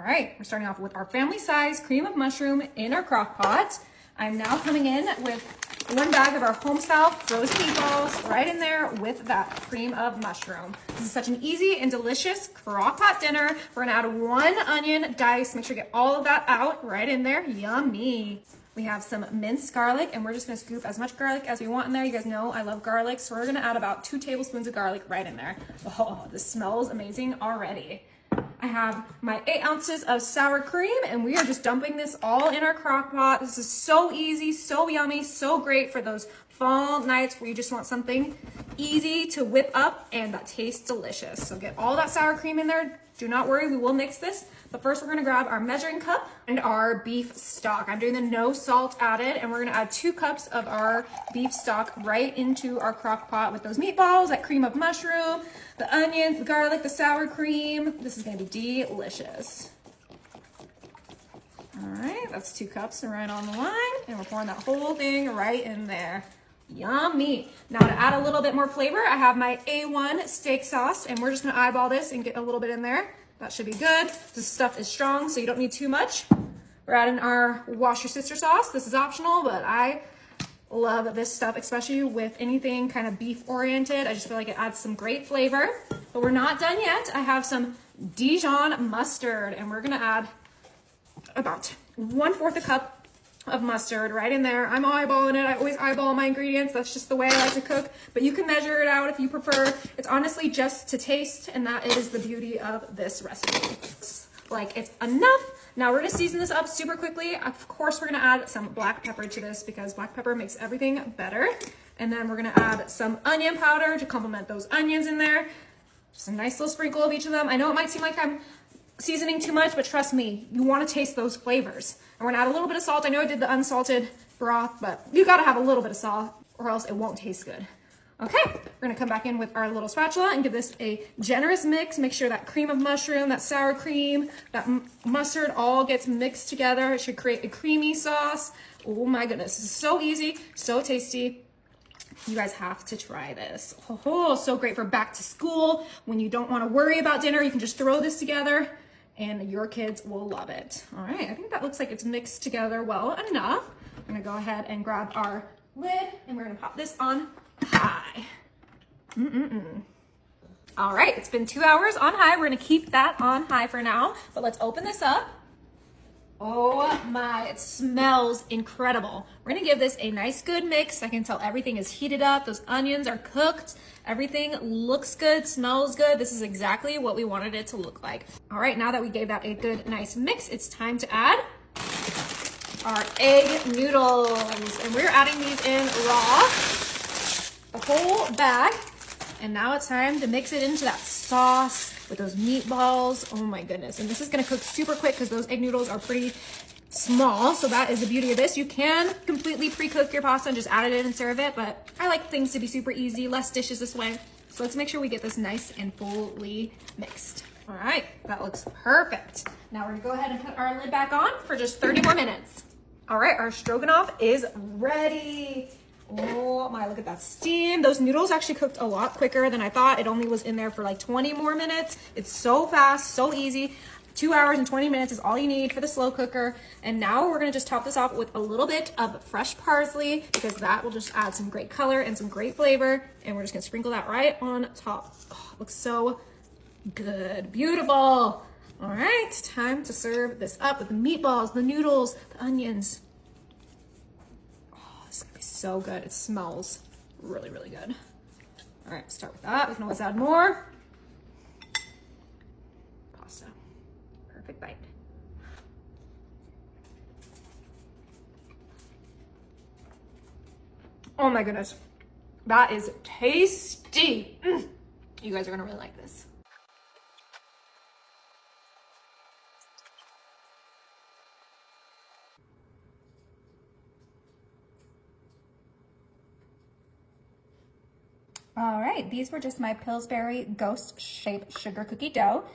right, we're starting off with our family size cream of mushroom in our crock pot. I'm now coming in with 1 bag of our home style frozen meatballs right in there with that cream of mushroom. This is such an easy and delicious crock pot dinner. We're gonna add 1 onion dice. Make sure you get all of that out right in there. Yummy. We have some minced garlic, and we're just gonna scoop as much garlic as we want in there. You guys know I love garlic, so we're gonna add about 2 tablespoons of garlic right in there. Oh, this smells amazing already. I have my 8 ounces of sour cream, and we are just dumping this all in our crock pot. This is so easy, so yummy, so great for those fall nights where you just want something easy to whip up and that tastes delicious. So get all that sour cream in there. Do not worry, we will mix this. But first we're gonna grab our measuring cup and our beef stock. I'm doing the no salt added, and we're gonna add 2 cups of our beef stock right into our crock pot with those meatballs, that cream of mushroom, the onions, the garlic, the sour cream. This is gonna be delicious. All right, that's 2 cups right on the line, and we're pouring that whole thing right in there. Yummy. Now to add a little bit more flavor, I have my A1 steak sauce, and we're just gonna eyeball this and get a little bit in there. That should be good. This stuff is strong, so you don't need too much. We're adding our wash your sister sauce. This is optional, but I love this stuff, especially with anything kind of beef oriented. I just feel like it adds some great flavor. But we're not done yet. I have some Dijon mustard, and we're gonna add about 1/4 a cup of mustard right in there. I'm eyeballing it. I always eyeball my ingredients. That's just the way I like to cook, but you can measure it out if you prefer. It's honestly just to taste, and that is the beauty of this recipe. Like, it's enough. Now we're gonna season this up super quickly. Of course, we're gonna add some black pepper to this because black pepper makes everything better. And then we're gonna add some onion powder to complement those onions in there. Just a nice little sprinkle of each of them. I know it might seem like I'm seasoning too much, but trust me, you want to taste those flavors. And we're gonna add a little bit of salt. I know I did the unsalted broth, but you gotta have a little bit of salt or else it won't taste good. Okay, we're gonna come back in with our little spatula and give this a generous mix. Make sure that cream of mushroom, that sour cream, that mustard all gets mixed together. It should create a creamy sauce. Oh my goodness, this is so easy, so tasty. You guys have to try this. Oh, so great for back to school. When you don't want to worry about dinner, you can just throw this together and your kids will love it. All right, I think that looks like it's mixed together well enough. I'm gonna go ahead and grab our lid, and we're gonna pop this on high. All right, it's been 2 hours on high. We're gonna keep that on high for now, but let's open this up. Oh my, it smells incredible. We're gonna give this a nice good mix. I can tell everything is heated up. Those onions are cooked. Everything looks good, smells good. This is exactly what we wanted it to look like. All right, now that we gave that a good, nice mix, it's time to add our egg noodles. And we're adding these in raw, a whole bag. And now it's time to mix it into that sauce with those meatballs. Oh my goodness. And this is gonna cook super quick because those egg noodles are pretty small. So that is the beauty of this. You can completely pre-cook your pasta and just add it in and serve it, but I like things to be super easy, less dishes this way. So let's make sure we get this nice and fully mixed. All right, that looks perfect. Now we're gonna go ahead and put our lid back on for just 30 more minutes. All right, our stroganoff is ready. Oh my, look at that steam. Those noodles actually cooked a lot quicker than I thought. It only was in there for like 20 more minutes. It's so fast, so easy. 2 hours and 20 minutes is all you need for the slow cooker. And now we're gonna just top this off with a little bit of fresh parsley because that will just add some great color and some great flavor. And we're just gonna sprinkle that right on top. Oh, it looks so good, beautiful. All right, time to serve this up with the meatballs, the noodles, the onions. It's gonna be so good. It smells really, really good. All right, start with that. We can always add more. Pasta. Perfect bite. Oh my goodness. That is tasty. You guys are gonna really like this. All right, these were just my Pillsbury Ghost Shape Sugar Cookie Dough.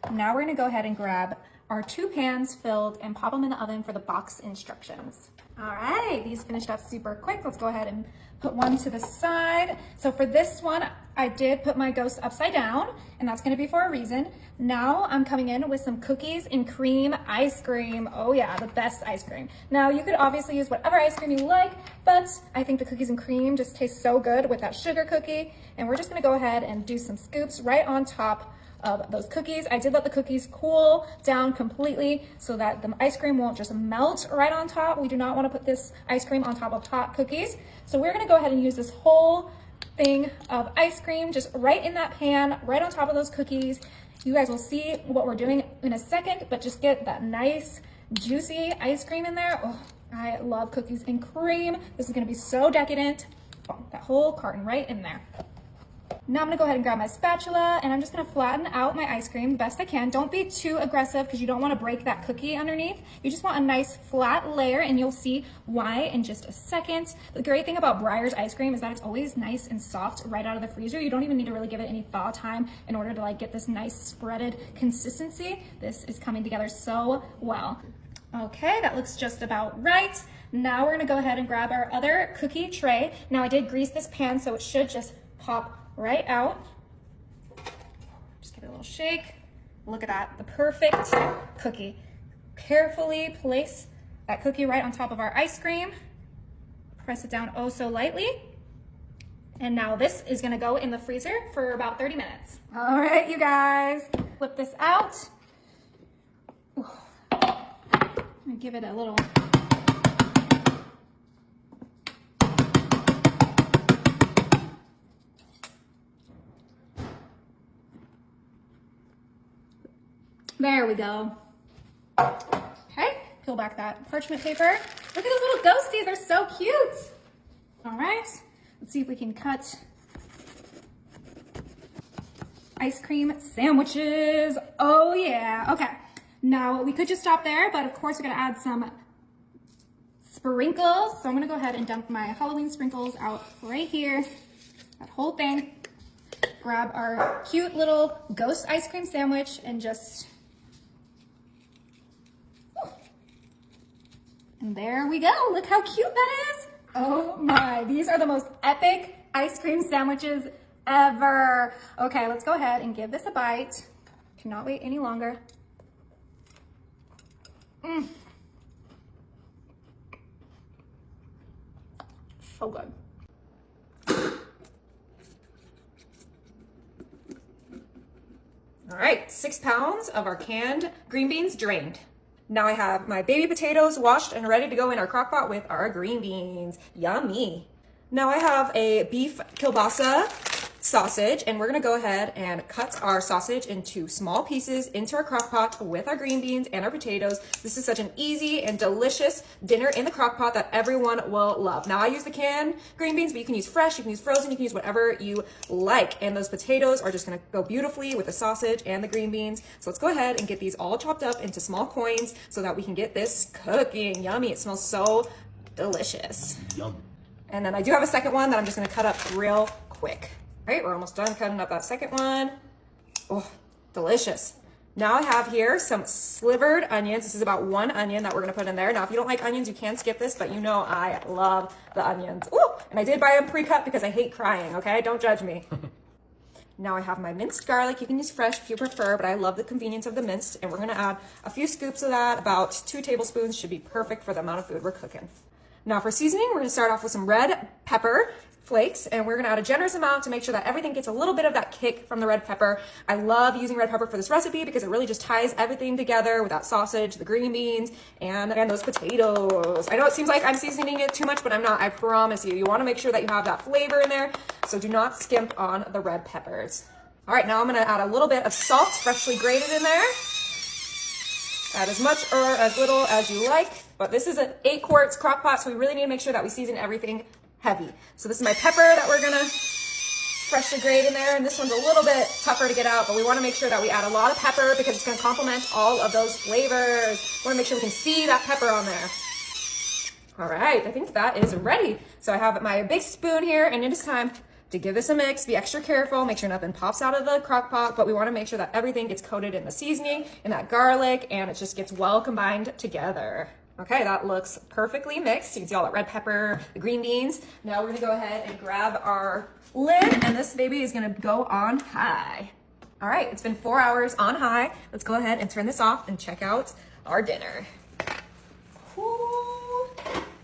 Now we're gonna go ahead and grab our 2 pans filled and pop them in the oven for the box instructions. All right, these finished up super quick. Let's go ahead and put one to the side. So for this one, I did put my ghost upside down, and that's gonna be for a reason. Now I'm coming in with some cookies and cream ice cream. Oh yeah, the best ice cream. Now you could obviously use whatever ice cream you like, but I think the cookies and cream just taste so good with that sugar cookie. And we're just gonna go ahead and do some scoops right on top of those cookies. I did let the cookies cool down completely so that the ice cream won't just melt right on top. We do not want to put this ice cream on top of hot cookies. So we're going to go ahead and use this whole thing of ice cream just right in that pan, right on top of those cookies. You guys will see what we're doing in a second, but just get that nice juicy ice cream in there. Oh, I love cookies and cream. This is going to be so decadent. Oh, that whole carton right in there. Now I'm gonna go ahead and grab my spatula, and I'm just gonna flatten out my ice cream the best I can. Don't be too aggressive because you don't wanna break that cookie underneath. You just want a nice flat layer, and you'll see why in just a second. The great thing about Breyer's ice cream is that it's always nice and soft right out of the freezer. You don't even need to really give it any thaw time in order to like get this nice spreaded consistency. This is coming together so well. Okay, that looks just about right. Now we're gonna go ahead and grab our other cookie tray. Now I did grease this pan, so it should just pop right out. Just give it a little shake. Look at that, the perfect cookie. Carefully place that cookie right on top of our ice cream. Press it down oh so lightly. And now this is gonna go in the freezer for about 30 minutes. All right, you guys, flip this out. Ooh. I'm gonna give it a little there we go. Okay, peel back that parchment paper. Look at those little ghosties, they're so cute. All right, let's see if we can cut ice cream sandwiches. Oh yeah, okay. Now we could just stop there, but of course we're gonna add some sprinkles. So I'm gonna go ahead and dump my Halloween sprinkles out right here, that whole thing. Grab our cute little ghost ice cream sandwich and just, and there we go. Look how cute that is. Oh my, these are the most epic ice cream sandwiches ever. Okay, let's go ahead and give this a bite. Cannot wait any longer. So good. All right, 6 pounds of our canned green beans drained. Now I have my baby potatoes washed and ready to go in our crock pot with our green beans. Yummy. Now I have a beef kielbasa sausage, and we're gonna go ahead and cut our sausage into small pieces into our crock pot with our green beans and our potatoes. This is such an easy and delicious dinner in the crock pot that everyone will love. Now I use the canned green beans, but you can use fresh, you can use frozen, you can use whatever you like. And those potatoes are just gonna go beautifully with the sausage and the green beans. So let's go ahead and get these all chopped up into small coins so that we can get this cooking. Yummy, it smells so delicious. Yum. And then I do have a second one that I'm just gonna cut up real quick. All right, we're almost done cutting up that second one. Oh, delicious. Now I have here some slivered onions. This is about 1 onion that we're gonna put in there. Now, if you don't like onions, you can skip this, but you know I love the onions. Ooh, and I did buy them pre-cut because I hate crying, okay? Don't judge me. Now I have my minced garlic. You can use fresh if you prefer, but I love the convenience of the minced, and we're gonna add a few scoops of that. About 2 tablespoons should be perfect for the amount of food we're cooking. Now for seasoning, we're gonna start off with some red pepper flakes, and we're gonna add a generous amount to make sure that everything gets a little bit of that kick from the red pepper. I love using red pepper for this recipe because it really just ties everything together with that sausage, the green beans, and those potatoes. I know it seems like I'm seasoning it too much, but I'm not, I promise you. You wanna make sure that you have that flavor in there, so do not skimp on the red peppers. All right, now I'm gonna add a little bit of salt, freshly grated in there. Add as much or as little as you like, but this is an 8 quarts crock pot, so we really need to make sure that we season everything heavy. So this is my pepper that we're gonna freshly grate in there, and this one's a little bit tougher to get out, but we wanna make sure that we add a lot of pepper because it's gonna complement all of those flavors. Wanna make sure we can see that pepper on there. All right, I think that is ready. So I have my big spoon here, and it is time to give this a mix. Be extra careful, make sure nothing pops out of the crock pot, but we wanna make sure that everything gets coated in the seasoning and that garlic, and it just gets well combined together. Okay, that looks perfectly mixed. You can see all that red pepper, the green beans. Now we're gonna go ahead and grab our lid, and this baby is gonna go on high. All right, it's been 4 hours on high. Let's go ahead and turn this off and check out our dinner. Ooh,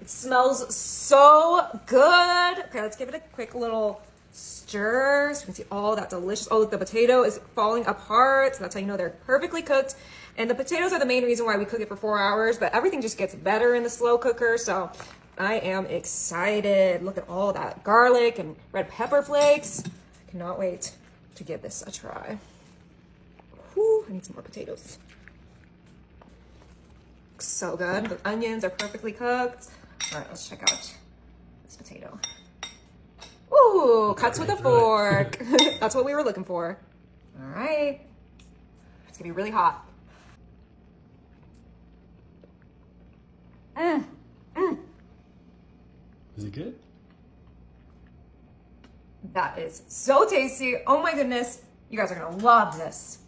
it smells so good. Okay, let's give it a quick little stir so you can see all that delicious. Oh, the potato is falling apart. So that's how you know they're perfectly cooked. And the potatoes are the main reason why we cook it for 4 hours, but everything just gets better in the slow cooker. So I am excited. Look at all that garlic and red pepper flakes. Cannot wait to give this a try. Whew, I need some more potatoes. Looks so good. The onions are perfectly cooked. All right, let's check out this potato. Ooh, cuts with a fork. That's what we were looking for. All right. It's gonna be really hot. Is it good? That is so tasty. Oh my goodness. You guys are gonna love this.